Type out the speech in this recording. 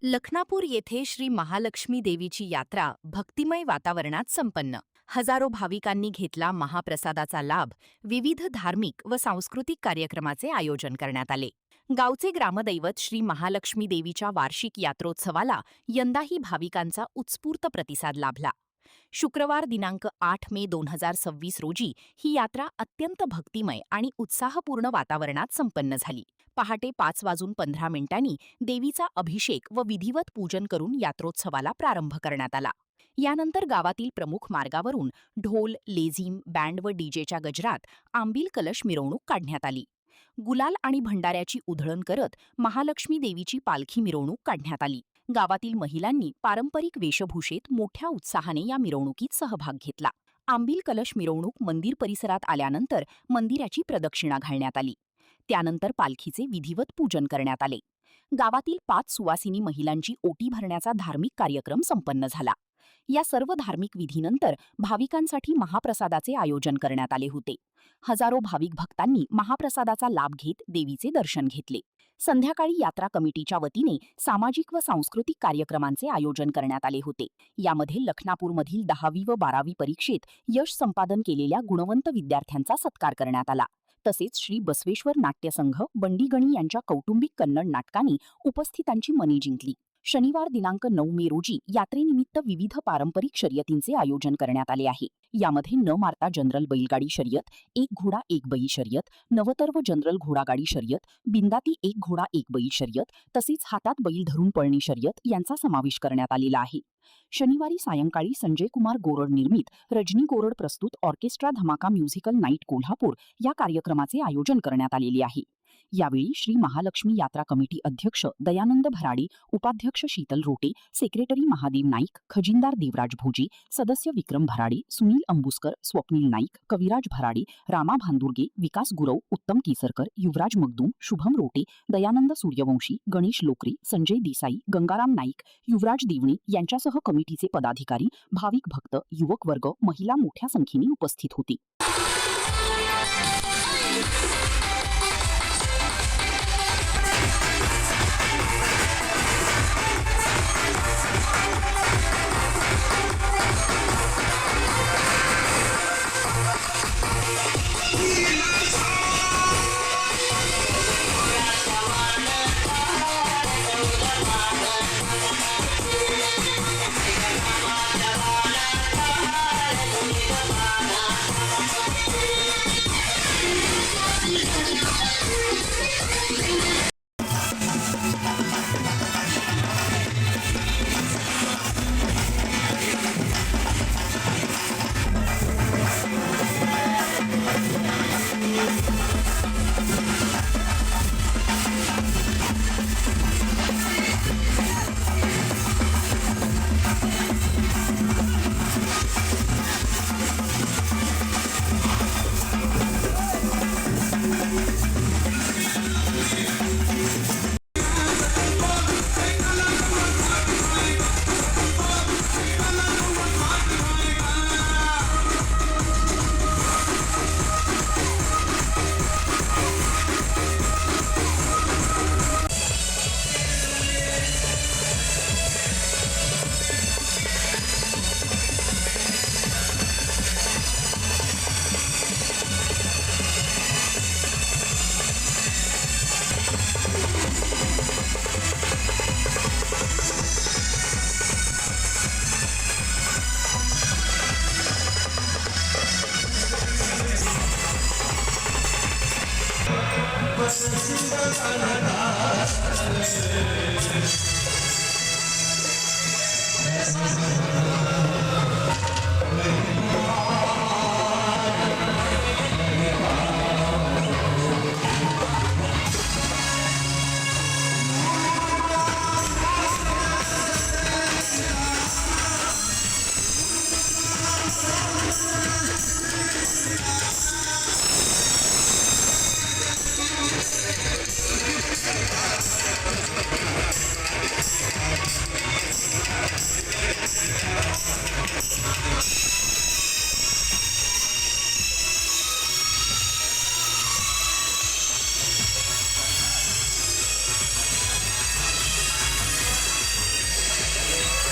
लखनापूर येथे श्री महालक्ष्मी देवीची यात्रा भक्तिमय वातावरणात संपन्न. हजारो भाविकांनी घेतला महाप्रसादाचा लाभ. विविध धार्मिक व सांस्कृतिक कार्यक्रमाचे आयोजन करण्यात आले. गावचे ग्रामदैवत श्री महालक्ष्मी देवीच्या वार्षिक यात्रोत्सवाला यंदाही भाविकांचा उत्स्फूर्त प्रतिसाद लाभला. शुक्रवार दिनांक 8 मे 2026 रोजी ही यात्रा अत्यंत भक्तिमय आणि उत्साहपूर्ण वातावरणात संपन्न झाली. पहाटे 5:15 देवीचा अभिषेक व विधिवत पूजन करून यात्रोत्सवाला प्रारंभ करण्यात आला. यानंतर गावातील प्रमुख मार्गावरून ढोल, लेझीम, बँड व डीजेच्या गजरात आंबील कलश मिरवणूक काढण्यात आली. गुलाल आणि भंडाऱ्याची उधळण करत महालक्ष्मी देवीची पालखी मिरवणूक काढण्यात आली. गावातील महिलांनी पारंपरिक वेशभूषेत मोठ्या उत्साहाने या मिरवणुकीत सहभाग घेतला. आंबील कलश मिरवणूक मंदिर परिसरात आल्यानंतर मंदिराची प्रदक्षिणा घालण्यात आली. त्यानंतर पालखीचे विधिवत पूजन करण्यात आले. गावातील 5 सुवासिनी महिलांची ओटी भरण्याचा धार्मिक कार्यक्रम संपन्न झाला. या सर्व धार्मिक विधीनंतर भाविकांसाठी महाप्रसादाचे आयोजन करण्यात आले होते. हजारो भाविक भक्तांनी महाप्रसादाचा लाभ घेत देवीचे दर्शन घेतले. संध्याकाळी यात्रा कमिटीच्या वतीने सामाजिक व सांस्कृतिक कार्यक्रमांचे आयोजन करण्यात आले होते. यामध्ये लखनापूरमधील 10वी व 12वी परीक्षेत यश संपादन केलेल्या गुणवंत विद्यार्थ्यांचा सत्कार करण्यात आला. तसेच श्री बसवेश्वर नाट्य संघ बंडीगणी यांच्या कौटुंबिक कन्नड नाटकाने उपस्थितांची मने जिंकली. शनिवार दिनांक 9 मे रोजी यात्रेनिमित्त विविध पारंपरिक शर्यतींचे आयोजन करण्यात आले आहे. यामध्ये न मारता जनरल बैलगाडी शर्यत, एक घोडा एक बैल शर्यत, नवतर्व जनरल घोडागाडी शर्यत, बिंदाती एक घोडा एक बैल शर्यत तसेच हातात बैल धरून पळणी शर्यत यांचा समावेश करण्यात आलेला आहे. शनिवारी सायंकाळी संजय कुमार गोरड निर्मित रजनी गोरड प्रस्तुत ऑर्केस्ट्रा धमाका म्युझिकल नाईट कोल्हापूर या कार्यक्रमाचे आयोजन करण्यात आलेले आहे. यावेळी श्री महालक्ष्मी यात्रा कमिटी अध्यक्ष दयानंद भराडे, उपाध्यक्ष शीतल रोटे, सेक्रेटरी महादेव नाईक, खजिनदार देवराज भोजे, सदस्य विक्रम भराडे, सुनील अंबुस्कर, स्वप्नील नाईक, कविराज भराडे, रामा भांदुर्गे, विकास गुरव, उत्तम केसरकर, युवराज मगदूम, शुभम रोटे, दयानंद सूर्यवंशी, गणेश लोकरे, संजय देसाई, गंगाराम नाईक, युवराज देवणे यांच्यासह कमिटीचे पदाधिकारी, भाविक भक्त, युवक वर्ग, महिला मोठ्या संख्येने उपस्थित होते.